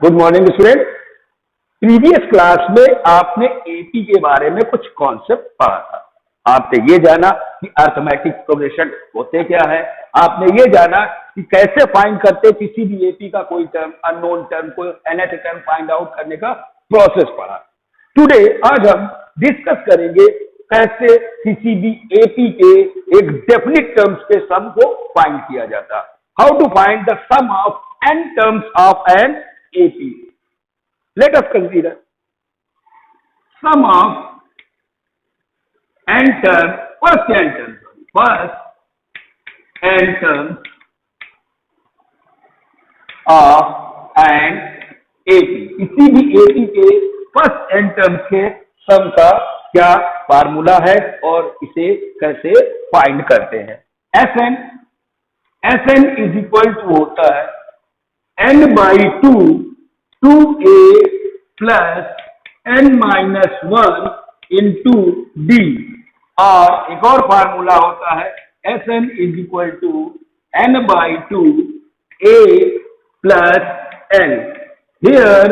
Good morning student. Previous class में आपने AP के बारे में कुछ कॉन्सेप्ट पढ़ा था। आपने ये जाना कि अर्थमेटिक प्रोग्रेशन होते क्या है, आपने ये जाना कि कैसे फाइंड करते किसी भी एपी का कोई टर्म, अननोन टर्म, कोई nth टर्म फाइंड आउट करने का प्रोसेस पढ़ा। टुडे आज हम डिस्कस करेंगे कैसे किसी भी एपी के एक डेफिनिट टर्म्स के सम को फाइंड किया जाता। How to find the sum of n terms of an AP. Let us consider sum of n terms, first n terms of an AP. किसी भी AP के फर्स्ट n terms के सम का क्या फार्मूला है और इसे कैसे फाइंड करते हैं। Sn इज इक्वल टू होता है n/2 2a plus n-1 into d, और एक और फार्मूला होता है Sn is equal to n/2 a plus n। Here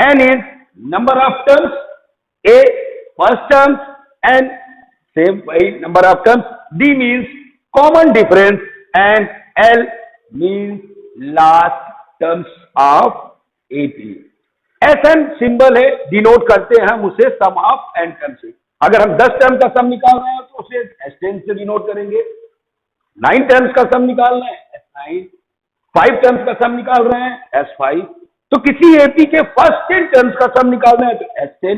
n is number of terms, a first terms, and same by number of terms, d means common difference, and L means last terms of AP. Sn symbol है, denote करते हैं हम उसे सम of n term से। अगर हम 10 term का सम निकाल रहे हैं तो उसे S10 से डिनोट करेंगे। 9 टर्म्स का सम निकाल रहे हैं S9, 5 टर्म्स का सम निकाल रहे हैं S5, तो किसी एपी के फर्स्ट 10 टर्म्स का सम निकाल रहे हैं तो S10।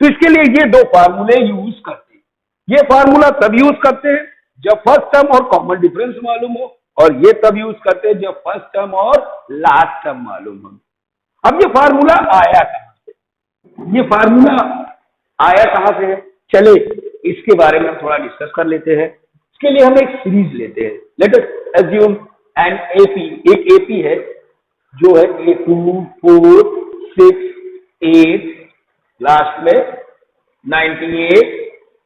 तो इसके लिए ये दो फार्मूले यूज करते हैं। ये फार्मूला तब यूज करते हैं जब फर्स्ट टर्म और कॉमन डिफरेंस मालूम हो, और ये तब यूज करते हैं जब फर्स्ट टर्म और लास्ट टर्म मालूम हो। अब ये फार्मूला आया कहां से? ये फार्मूला आया कहां से है? चले इसके बारे में हम थोड़ा डिस्कस कर लेते हैं। इसके लिए हम एक सीरीज लेते हैं। Let us assume an AP, एक एपी है जो है 2 4 6 8, लास्ट में 98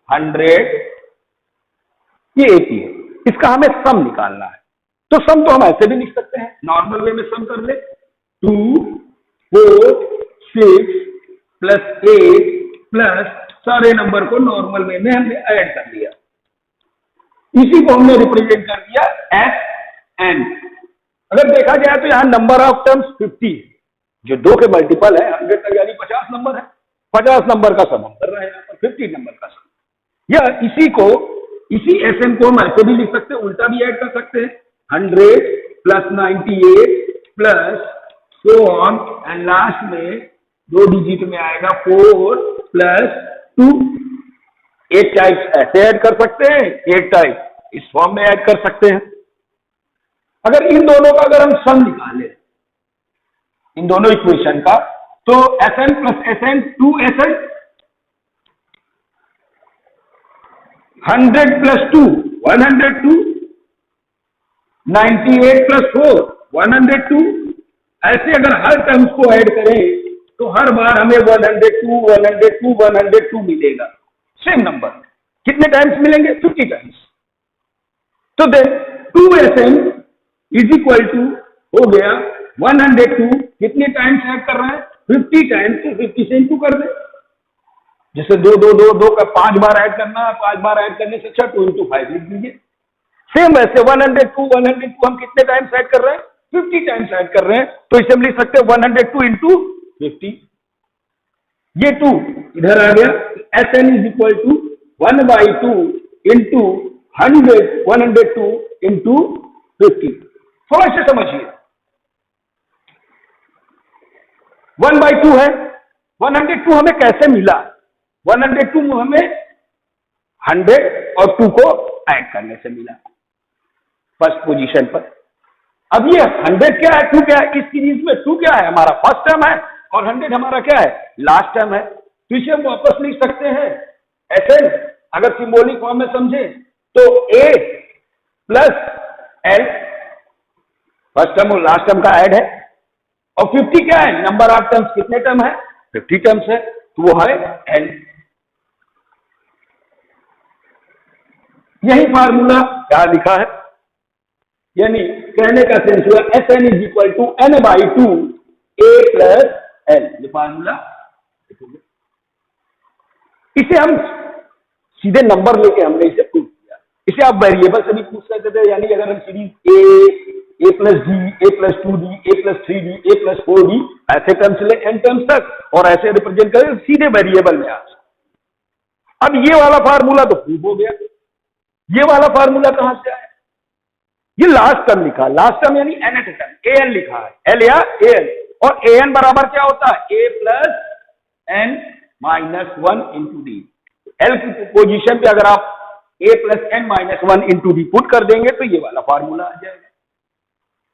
100, ये एपी है। इसका हमें सम निकालना है। तो सम तो हम ऐसे भी लिख सकते हैं, नॉर्मल वे में सम कर ले। 2 4 6 प्लस 8 प्लस सारे नंबर को नॉर्मल वे में हमने ऐड कर लिया। इसी को हमने रिप्रेजेंट कर दिया Sn। अगर देखा जाए तो यहां नंबर ऑफ टर्म्स 50, जो 2 के मल्टीपल है 100 तक, यानी 50 नंबर है। 50 नंबर का सम हम कर रहे हैं यहाँ पर, 50 नंबर का सम। या इसी Sn को हम ऐसे भी लिख सकते हैं, उल्टा भी ऐड कर सकते हैं। 100 plus 98 plus so on, and last में 2 डिजिट में आएगा 4 प्लस 2। एक टाइप ऐसे ऐड कर सकते हैं, एक टाइप इस फॉर्म में ऐड कर सकते हैं। अगर इन दोनों का अगर हम सम निकालें, इन दोनों इक्वेशन का, तो Sn plus Sn 2Sn, 100 plus 2 102, 98 plus 4 102। ऐसे अगर हर टर्म्स को ऐड करें तो हर बार हमें 102 102 102 मिलेगा। सेम नंबर कितने टाइम्स मिलेंगे? 50 टाइम्स। तो then 2Sn is equal to हो गया 102, कितने टाइम्स ऐड कर रहे हैं? 50 टाइम्स। तो 50 से इंटू कर दे, जैसे 2 का 5 बार ऐड करना है, 5 बार ऐड करने से अच्छा 2 into 5 लिख दीजिए। सेम वैसे 102 हम कितने टाइम्स ऐड कर रहे हैं? 50 टाइम्स ऐड कर रहे हैं। तो इसे हम लिख सकते हैं 102 into 50। ये 2 इधर आ गया। Sn is equal to 1/2 into 102 into 50। थोड़ा से समझिए, 1/2 है। 102 हमें कैसे मिला? 102 हमें 100 और 2 को ऐड करने से मिला फर्स्ट पोजीशन पर। अब ये 100 क्या है, 2 क्या है? इस सीरीज में 2 क्या है? हमारा फर्स्ट टर्म है, और 100 हमारा क्या है? लास्ट टर्म है। तो इसे हम वापस लिख सकते हैं Sn। अगर सिंबॉलिक फॉर्म में समझे तो A plus L, first term और लास्ट टर्म का ऐड है, और 50 क्या है? नंबर ऑफ टर्म्स, कितने टर्म है? 50 टर्म्स है, तो वो है L। यही फार्मूला यहां लिखा है, यानी कहने का सेंस हुआ Sn is equal to n/2 a plus l, ये फार्मूला। इसे हम सीधे नंबर लेके हमने इसे प्रूव किया। इसे आप वेरिएबल से भी पूछ सकते थे, यानी अगर हम series a plus D, a plus 2d, a plus 3d, a plus 4d ऐसे टर्म्स ले n टर्म्स तक और ऐसे रिप्रेजेंट करें सीधे वेरिएबल में आ। अब ये वाला फार्मूला तो प्रूव हो गया, ये वाला फार्मूला कहां से आया? ये लास्ट टर्म लिखा, लास्ट टर्म यानी nth टर्म an लिखा है, l या an, और an बराबर क्या होता है? a plus n minus 1 into D. l की पोजीशन पे अगर आप a plus n minus 1 into D put कर देंगे तो ये वाला फार्मूला आ जाएगा।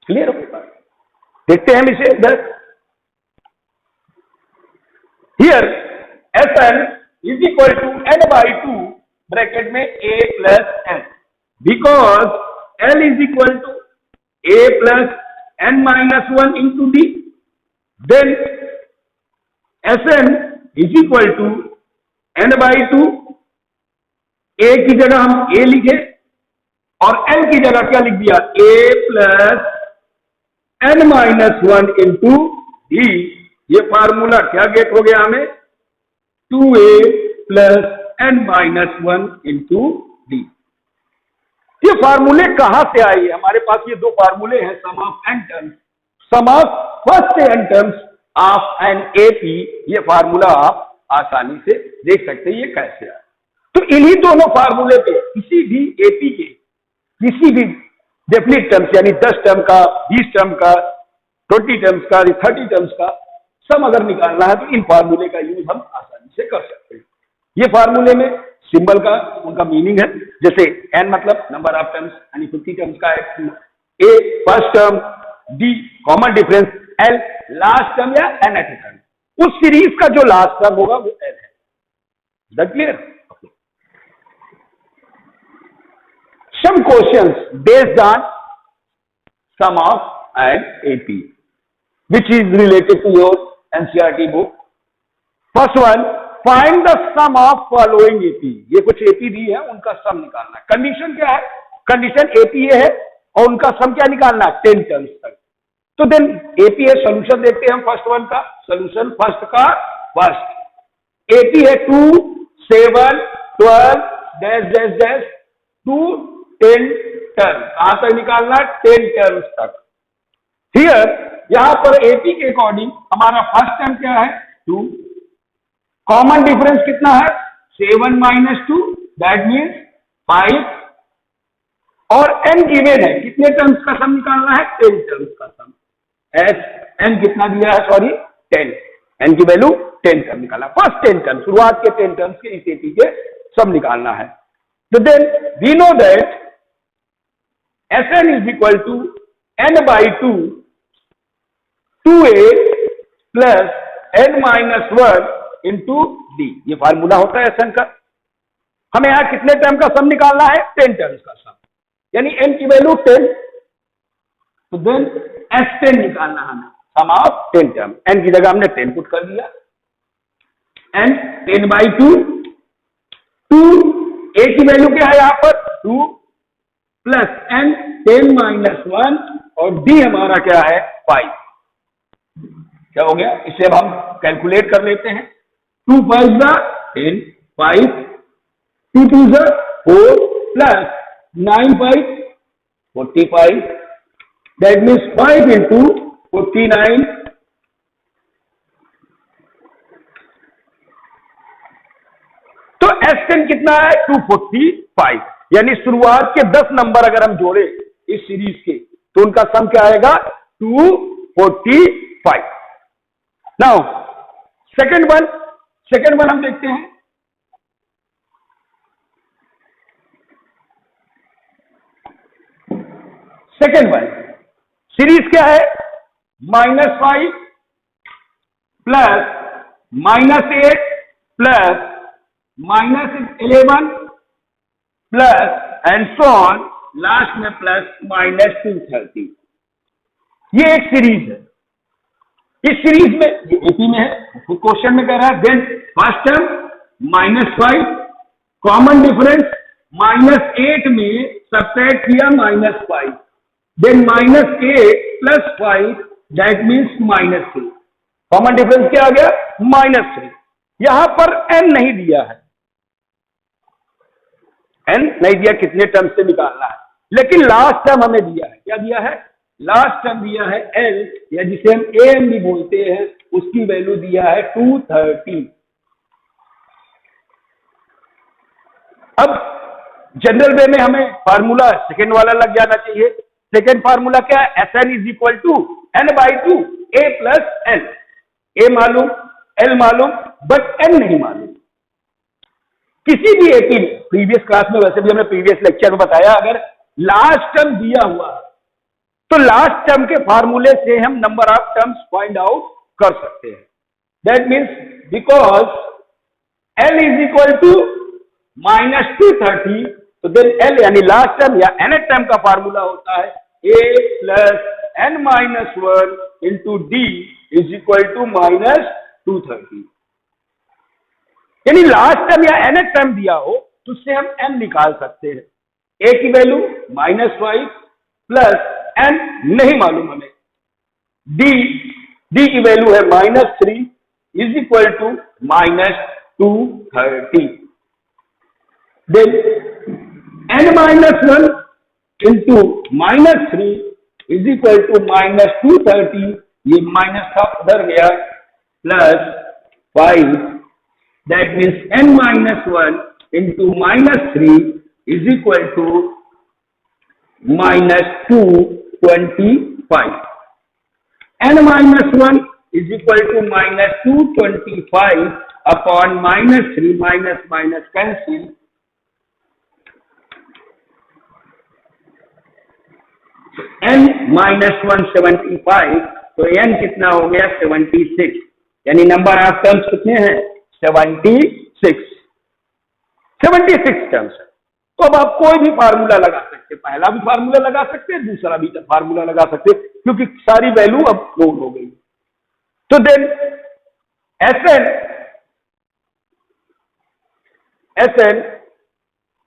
क्लियर होगा? देखते हैं हम इसे इधर। Here Sn is equal to n/2 bracket में a plus n, because l is equal to a plus n minus 1 into d. Then Sn is equal to n/2, a की जगह हम a लिखे और n की जगह क्या लिख दिया? a plus n minus 1 into D. ये फार्मूला क्या गेट हो गया हमें? 2a plus n minus 1 into D. ये फार्मूले कहां से आए? हमारे पास ये दो फार्मूले हैं, sum of n terms, sum of first n terms of an AP. ये फार्मूला आप आसानी से देख सकते हैं ये कैसे आए। तो इन्हीं दोनों फार्मूले पे किसी भी एपी के किसी भी डेफिनिट टर्म्स यानी 10 टर्म का, 20 टर्म का, 20 टर्म्स का, 30 टर्म्स का सम अगर निकालना है तो इन फार्मूले का यूज हम आसानी से कर सकते हैं। ये फार्मूले में सिंबल का उनका मीनिंग है, जैसे n मतलब नंबर ऑफ टर्म्स यानी 50 टर्म्स का है, a first term, d common difference, l last term या nth टर्म। उस सीरीज का जो लास्ट टर्म होगा वो l है। That clear? Some questions based on sum of an AP, which is related to your NCERT book. First one, find the sum of following AP. ये कुछ AP दी है, उनका सम निकालना है। कंडीशन क्या है? कंडीशन AP ये है और उनका सम क्या निकालना है? 10 टर्म्स तक। तो देन AP है, सोल्यूशन देखते हैं हम फर्स्ट वन का। सोल्यूशन फर्स्ट का फर्स्ट AP है 2, 7, 12 डैश डैश डैश 2 10 टर्म। कहां तक निकालना? 10 टर्म्स तक। हियर यहां पर एपी के अकॉर्डिंग हमारा फर्स्ट टर्म क्या है? 2। कॉमन डिफरेंस कितना है? 7 माइनस 2 दैट मीन्स 5। और n गिवन है, कितने टर्म्स का सम निकालना है? 10 टर्म्स का सम। n कितना दिया है? सॉरी 10, n की वैल्यू 10 टर्म निकालना। फर्स्ट 10 टर्म, शुरुआत के 10 टर्म्स के इस एपी के सम निकालना है। तो then we know that Sn is equal to n/2 2a plus n minus 1 into d। ये फार्मूला होता है Sn का। हमें यहां कितने टर्म का सम निकालना है? 10 टर्म्स का सम, यानी n की वैल्यू 10। तो देन S10 निकालना हमें, सम ऑफ 10 टर्म। n की जगह हमने 10 पुट कर दिया। n 10/2, 2 a की वैल्यू क्या है यहां पर? 2 प्लस n 10 माइनस 1 और d हमारा क्या है? 5। क्या हो गया? इसे अब हम कैलकुलेट कर लेते हैं। 2 5 10, 5 2 2 4 प्लस 9 5 45 दैट मीन्स 5 इंटू 49। तो S10 कितना है? 245। यानी शुरुआत के 10 नंबर अगर हम जोड़े इस सीरीज के तो उनका सम क्या आएगा? 245। नाउ सेकंड वन हम देखते हैं। सेकंड वन सीरीज क्या है? -5 plus -8 plus -11 plus and so on, last में प्लस -230। ये एक सीरीज है। इस सीरीज में ये एपी में है, क्वेश्चन में कह रहा है then first term -5 common difference -8 में सब्ट्रैक्ट किया -5 then -8 + 5 that means -3। Common difference क्या आ गया? -3। यहां पर n नहीं दिया है, n नहीं दिया कितने टर्म से निकालना है, लेकिन लास्ट टर्म हमें दिया है। क्या दिया है? लास्ट टर्म दिया है l, या जिसे हम am भी बोलते हैं, उसकी वैल्यू दिया है 230। अब जनरल वे में हमें फार्मूला सेकेंड वाला लग जाना चाहिए। सेकेंड फार्मूला क्या है? Sn = n/2 a + n। a मालूम, l मालूम, बट n नहीं मालूम। किसी भी एक ही प्रीवियस क्लास में, वैसे भी हमने प्रीवियस लेक्चर में बताया, अगर लास्ट टर्म दिया हुआ तो लास्ट टर्म के फार्मूले से हम number of terms find out कर सकते हैं। दैट मीन्स बिकॉज l = -230, तो देन l यानी लास्ट टर्म या nth टर्म का फार्मूला होता है a + n-1 × d = -230। यानी लास्ट टर्म या nth टर्म दिया हो तो उससे हम n निकाल सकते हैं। a की वैल्यू -5 प्लस n नहीं मालूम हमें, d की वैल्यू है -3 = -230। देन n-1 × -3 = -230, ये माइनस था उधर गया, plus 5, that means n-1 × -3 = -225। n-1 = -225 upon -3, minus cancel, n - 1 75, तो n कितना हो गया? 76। यानी नंबर ऑफ टर्म्स कितने हैं? 76 टर्म्स है। तो अब आप कोई भी फार्मूला लगा सकते हैं, पहला भी फार्मूला लगा सकते हैं, दूसरा भी फार्मूला लगा सकते हैं, क्योंकि सारी वैल्यू अब नोट हो गई। तो देन Sn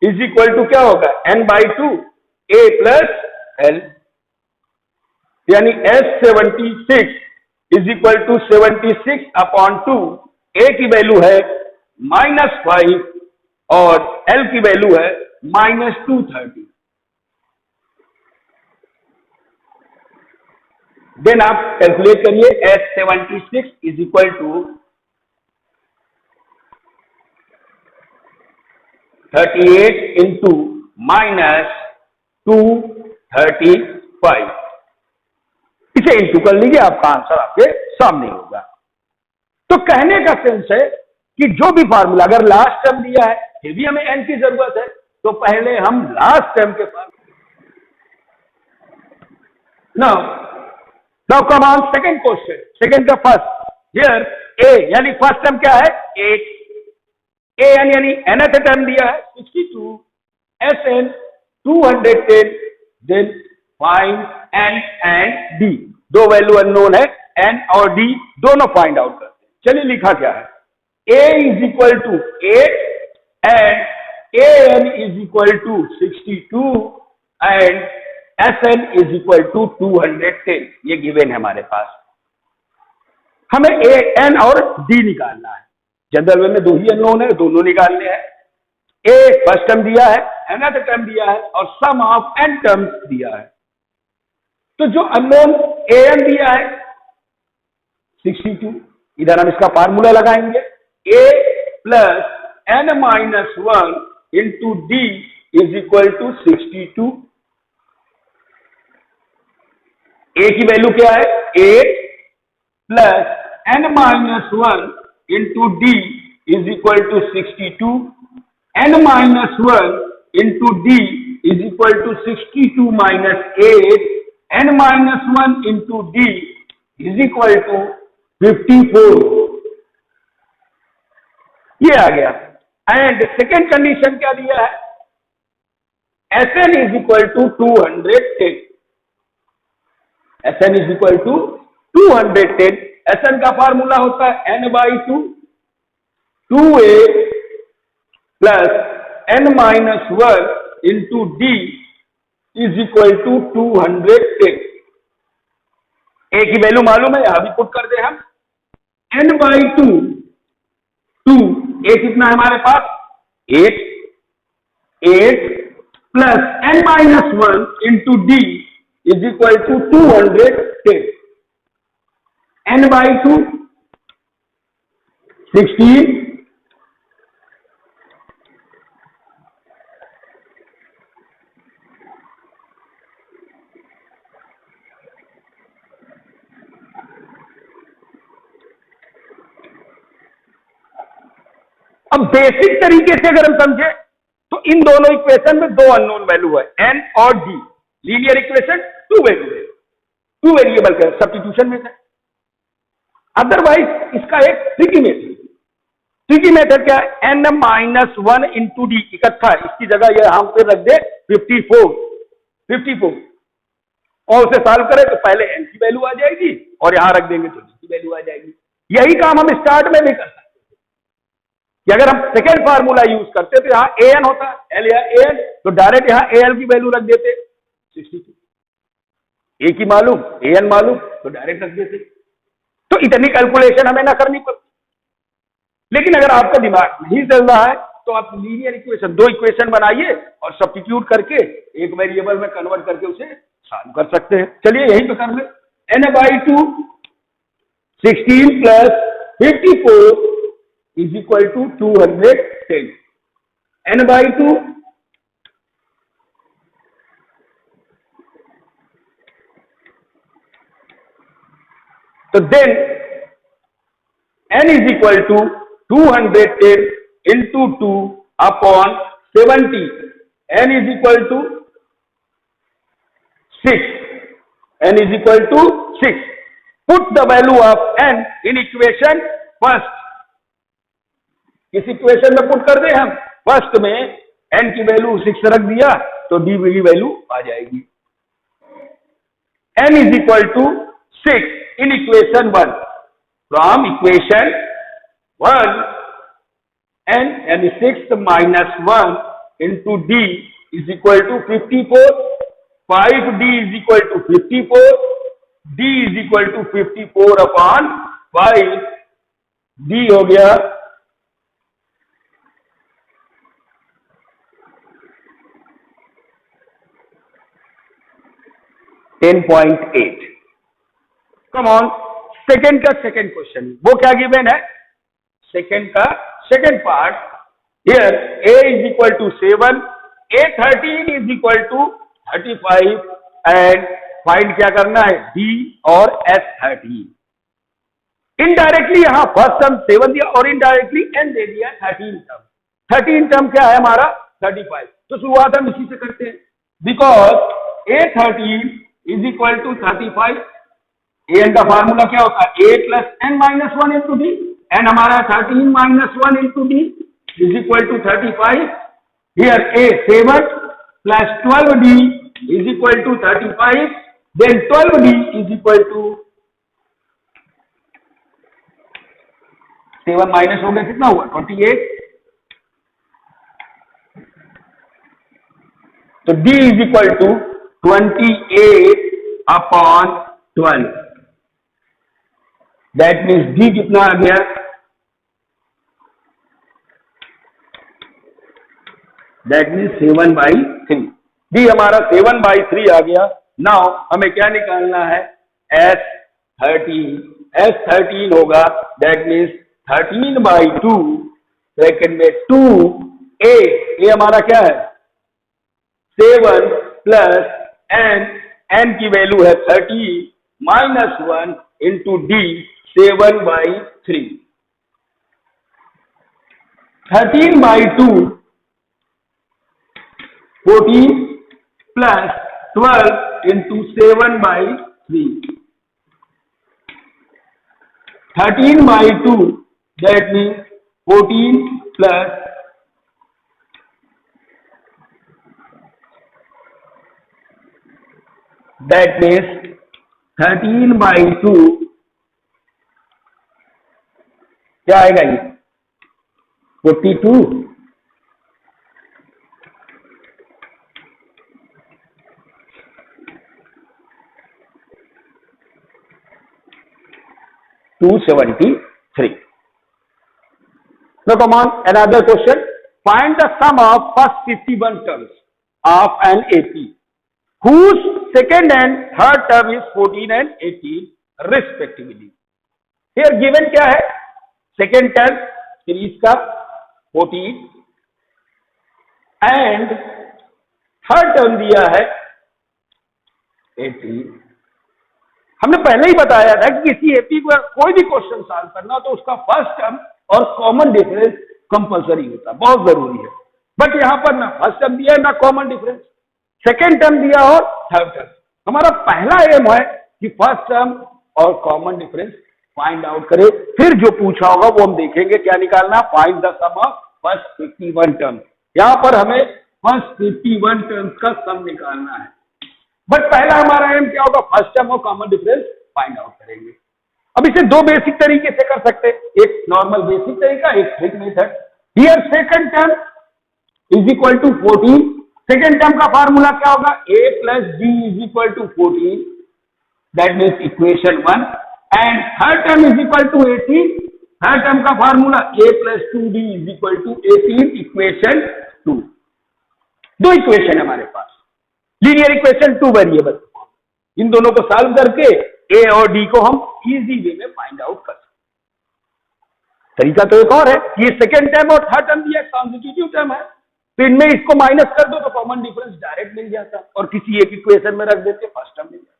= क्या होगा? n/2 a + l, यानी S76 = 76/2। a की वैल्यू है -5 और l की वैल्यू है -230। देन आप कैलकुलेट करिए, S76 = 38 × -235। इसे इंटू कर लीजिए, आपका आंसर आपके सामने होगा। तो कहने का सेंस है कि जो भी फार्मूला, अगर लास्ट टर्म दिया है, फिर भी हमें n की जरूरत है, तो पहले हम लास्ट टर्म के now come on second question, second का फर्स्ट। हियर a यानी फर्स्ट टर्म क्या है? 8, an यानी nth टर्म दिया है 62, Sn 210, then find n and d। दो वैल्यू अननोन है, n और d दोनों फाइंड आउट करते हैं। चलिए लिखा क्या है? a = 8 and an = 62 and Sn = 210। ये गिवन है हमारे पास। हमें a, n और d निकालना है। जनरल वे में दो ही अननोन है, दोनों निकालने हैं। a फर्स्ट टर्म दिया है, nth टर्म दिया है, और सम ऑफ n टर्म्स दिया है। तो जो अननोन an दिया है 62, इधर हम इसका फार्मूला लगाएंगे, a + n-1 × d = 62। a की वैल्यू क्या है? 8 + n-1 × d = 62, n-1 × d = 62 - 8, n-1 × d = 54। ये आ गया। एंड सेकेंड कंडीशन क्या दिया है? Sn = 210। Sn = 210। Sn का फार्मूला होता है n/2, 2a + n-1 × d is equal to 210। A की वैल्यू मालूम है, यहां भी पुट कर दे हम। n बाई टू, ए कितना है हमारे पास 8, 8 plus n minus 1 into d is equal to 210। n by two 16, अब बेसिक तरीके से अगर हम समझे तो इन दोनों इक्वेशन में दो अननोन वैल्यू है, n और d। Linear equation to value है, टू वेरिएबल का सब्स्टिट्यूशन में है। अदरवाइज इसका एक ट्रिकी मेथड, ट्रिकी मेथड क्या है, n माइनस 1 इंटू डी इकट्ठा, इसकी जगह ये हम पे रख दे 54 और उसे सॉल्व करें तो पहले n की वैल्यू आ जाएगी और यहां रख देंगे तो d की वैल्यू आ जाएगी। यही काम हम स्टार्ट में भी कर सकते हैं कि अगर हम सेकेंड फार्मूला यूज करते तो यहां an होता, l या an, तो डायरेक्ट यहां al की वैल्यू रख देते 62, a की मालूम an मालूम तो डायरेक्ट रख देते, तो इतनी कैलकुलेशन हमें ना करनी पड़ती। लेकिन अगर आपका दिमाग नहीं चल रहा है तो आप लीनियर इक्वेशन, दो इक्वेशन बनाइए और सब्स्टिट्यूट करके एक वेरिएबल में कन्वर्ट करके उसे सॉल्व कर सकते हैं। चलिए यही तो कर ले। n by two 16 plus 54 is equal to 210। n by two तो then n is equal to 210 into 2 upon 70, n is equal to 6, n is equal to 6. Put the value of n in equation first. इस equation में put कर दे हम first में, n की value 6 रख दिया तो d की वैल्यू आ जाएगी। n is equal to 6 in equation 1. From equation 1, n is 6 minus 1 into d is equal to 54. 5d is equal to 54, d is equal to 54 upon 5, d हो गया 10.8। Come on, second का second question, वो क्या given है, second का second part, here a is equal to 7, a13 is equal to 35 and find क्या करना है, d और s13। इनडायरेक्टली यहां फर्स्ट टर्म 7 दिया और इनडायरेक्टली n दे दिया 13 टर्म। 13 टर्म क्या है हमारा 35, तो शुरुआत हम इसी से करते हैं। Because a13 is equal to 35, an का फार्मूला क्या होता है, a plus n minus 1 into d, n हमारा 13 minus 1 into d is equal to 35। Here a 7 plus 12d is equal to 35, then 12d is equal to 7 minus हो गया, कितना हुआ 28, तो d is equal to 28 upon 12, that means d कितना आ गया, that means 7/3। D हमारा 7/3 आ गया। नाउ हमें क्या निकालना है, S13 होगा, दैट मीन्स 13/2 ब्रैकेट में 2a, ये हमारा क्या है 7 प्लस n की वैल्यू है 30 minus 1 into D 7/3। 13/2 14 plus 12 into 7/3, 13/2 that means 14 plus 13/2 क्या आएगा ये 42, 273. Now come on, another question. Find the sum of first 51 terms of an AP whose second and third term is 14 and 18 respectively. Here given क्या है? Second term series का 14 and third term दिया है 18. हमने पहले ही बताया था कि किसी एपी पर कोई भी क्वेश्चन सॉल्व करना तो उसका फर्स्ट टर्म और कॉमन डिफरेंस कंपलसरी होता है, बहुत जरूरी है. बट यहां पर ना फर्स्ट टर्म दिया है ना कॉमन डिफरेंस, सेकेंड टर्म दिया और थर्ड टर्म. हमारा पहला एम है कि फर्स्ट टर्म और कॉमन डिफरेंस फाइंड आउट करें. फिर जो पूछा होगा वो हम देखेंगे क्या निकालना. Find the sum of first 51 term. यहां पर हमें फर्स्ट 51 टर्म्स का सम निकालना है. बट पहला हमारा एम क्या होगा, फर्स्ट टर्म और कॉमन डिफरेंस फाइंड आउट करेंगे. अब इसे दो बेसिक तरीके से कर सकते हैं, एक नॉर्मल बेसिक तरीका, एक trick method. Here second term is equal to 14. Second term का फार्मूला क्या होगा, a plus b is equal to 14, that means equation 1. And third term is equal to 18. Third term का formula a plus 2b is equal to 18, equation 2. दो equation है हमारे पास, linear equation, two variable. इन दोनों को सॉल्व करके a और d को हम इजी वे में फाइंड आउट कर सकते. तरीका तो एक और है, ये सेकेंड टर्म और थर्ड टर्म दिया कॉन्स्टिट्यूटिव टर्म है, तो इनमें इसको माइनस कर दो तो कॉमन डिफरेंस डायरेक्ट मिल जाता और किसी एक इक्वेशन में रख देते, फर्स्ट टर्म मिल जाता.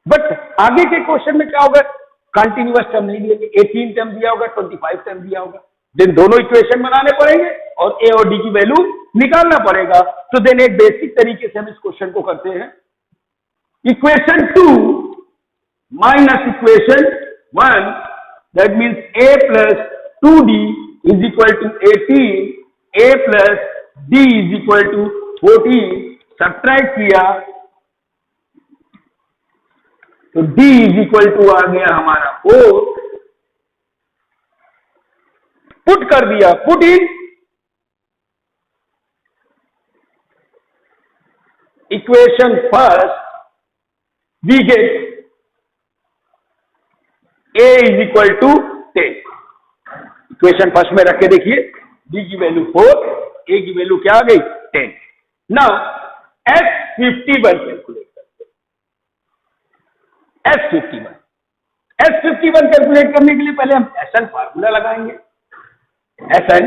बट आगे के क्वेश्चन में क्या होगा, कंटिन्यूअस टर्म नहीं दिएंगे, 18 टर्म दिया होगा, 25 टर्म दिया होगा. देन दोनों इक्वेशन बनाने पड़ेंगे और a और d की वैल्यू निकालना पड़ेगा. तो देन एक बेसिक तरीके से हम इस क्वेश्चन को करते हैं. Equation 2 minus equation 1, that means a plus 2d is equal to 18, a plus d is equal to 14. Subtract किया तो d इज इक्वल टू आ गया हमारा 4. पुट कर दिया, put in equation first, we get a is equal to 10. Equation first में रख के देखिए, d की वैल्यू 4, a की वैल्यू क्या आ गई 10. नाउ S51 कैलकुलेट करते हैं. S51 कैलकुलेट करने के लिए पहले हम SN फार्मूला लगाएंगे. SN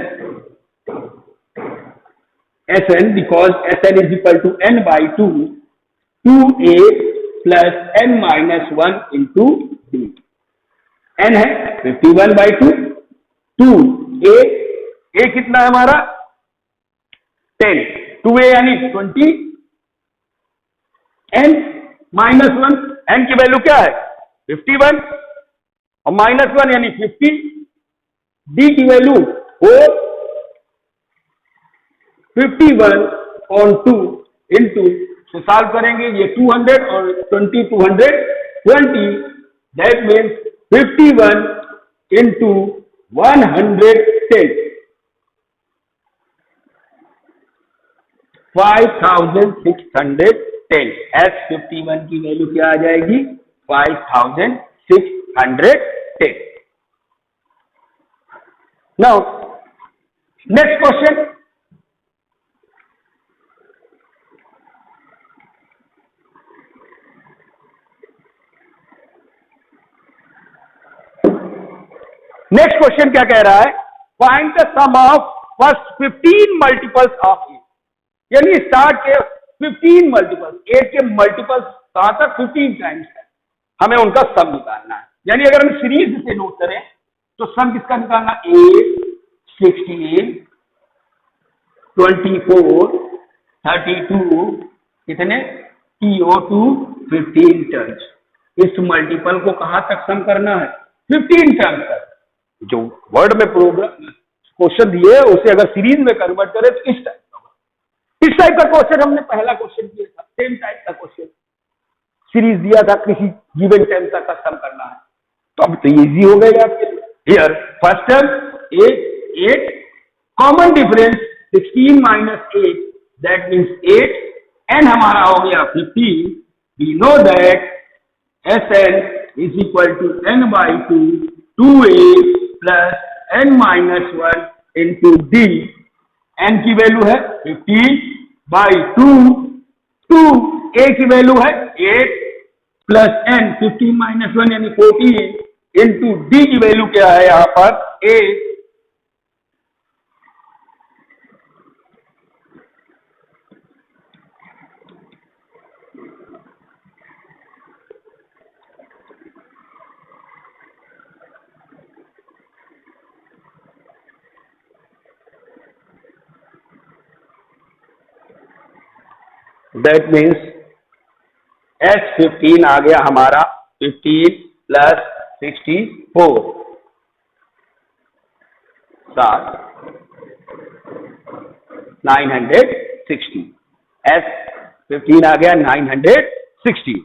because SN is equal to n by 2, 2a plus n minus 1 into d. n है 51 by 2, 2a कितना है हमारा 10, 2a यानी 20, n minus 1, n की वैल्यू क्या है 51 और minus 1 यानी 50, d की वैल्यू 4, 51 on 2 into, तो सॉल्व करेंगे ये 200 और 20 220, दैट मीन्स 51 into 110, 5610. S51 की वैल्यू क्या आ जाएगी 5610. Now next question. Next question क्या कह रहा है, find the sum of first 15 multiples of 8. यानी स्टार्ट के 15 मल्टीपल्स, 8 के मल्टीपल्स कहां तक 15 टाइम्स है, हमें उनका सम निकालना है. यानी अगर हम सीरीज से नोट करें तो सम किसका निकालना, 8, 16, 24, 32, कितने TO2 15 टर्म्स. इस मल्टीपल को कहां तक सम करना है 15 टर्म्स तक. जो वर्ड में प्रोग्राम क्वेश्चन दिए उसे अगर सीरीज में कन्वर्ट करें तो इस टाइप का होगा. इस टाइप का क्वेश्चन हमने पहला क्वेश्चन किया था, सेम टाइप का क्वेश्चन, सीरीज दिया था, किसी गिवन टाइम तक का सम करना है. तो अब तो इजी हो गया आपके लिए. Here first term 8, common difference 16 minus 8, that means 8, n हमारा हो गया 15. We know that SN is equal to n by 2 2a plus n minus 1 into d. n की वैल्यू है 15 बाई 2, 2 a की वैल्यू है 8 प्लस n 15 माइनस 1 यानी 14 इंटू डी की वैल्यू क्या है यहां पर 8। दैट मीन्स S15 आ गया हमारा 15 प्लस 64 960। S15 आ गया 960।